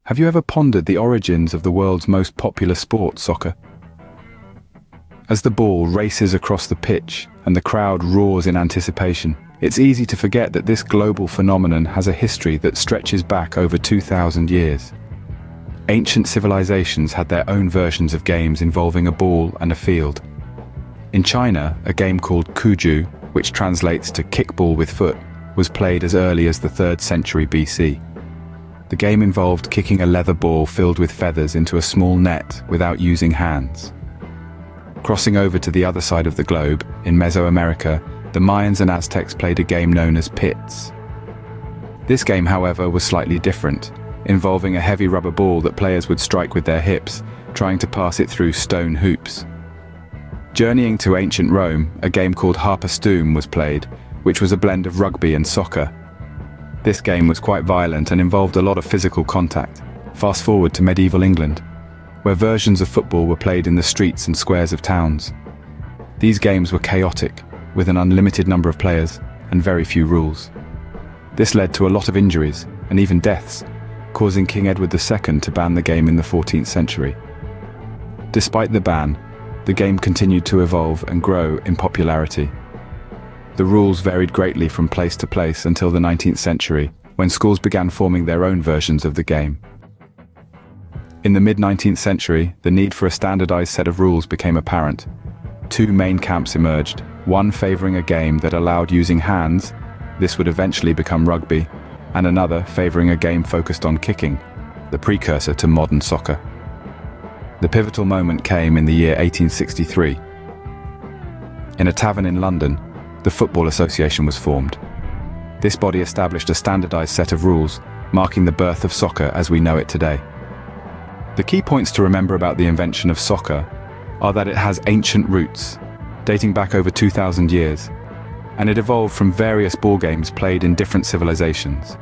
Have you ever pondered the origins of the world's most popular sport, soccer? As the ball races across the pitch and the crowd roars in anticipation, it's easy to forget that this global phenomenon has a history that stretches back over 2,000 years. Ancient civilizations had their own versions of games involving a ball and a field. In China, a game called Cuju, which translates to kickball with foot, was played as early as the 3rd century BC. The game involved kicking a leather ball filled with feathers into a small net without using hands. Crossing over to the other side of the globe, in Mesoamerica, the Mayans and Aztecs played a game known as pits. This game, however, was slightly different, involving a heavy rubber ball that players would strike with their hips, trying to pass it through stone hoops. Journeying to ancient Rome, a game called Harpastum was played, which was a blend of rugby and soccer. This game was quite violent and involved a lot of physical contact. Fast forward to medieval England, where versions of football were played in the streets and squares of towns. These games were chaotic, with an unlimited number of players and very few rules. This led to a lot of injuries and even deaths, causing King Edward II to ban the game in the 14th century. Despite the ban, the game continued to evolve and grow in popularity. The rules varied greatly from place to place until the 19th century, when schools began forming their own versions of the game. In the mid-19th century, the need for a standardized set of rules became apparent. Two main camps emerged, one favoring a game that allowed using hands, this would eventually become rugby, and another favoring a game focused on kicking, the precursor to modern soccer. The pivotal moment came in the year 1863. In a tavern in London, the Football Association was formed. This body established a standardized set of rules, marking the birth of soccer as we know it today. The key points to remember about the invention of soccer are that it has ancient roots, dating back over 2,000 years, and it evolved from various ball games played in different civilizations.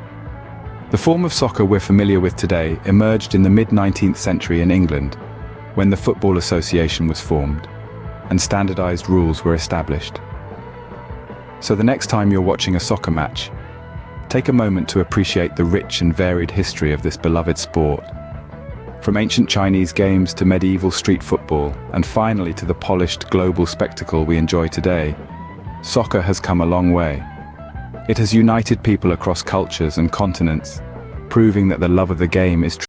The form of soccer we're familiar with today emerged in the mid-19th century in England, when the Football Association was formed, and standardized rules were established. So the next time you're watching a soccer match, take a moment to appreciate the rich and varied history of this beloved sport. From ancient Chinese games to medieval street football, and finally to the polished global spectacle we enjoy today, soccer has come a long way. It has united people across cultures and continents, proving that the love of the game is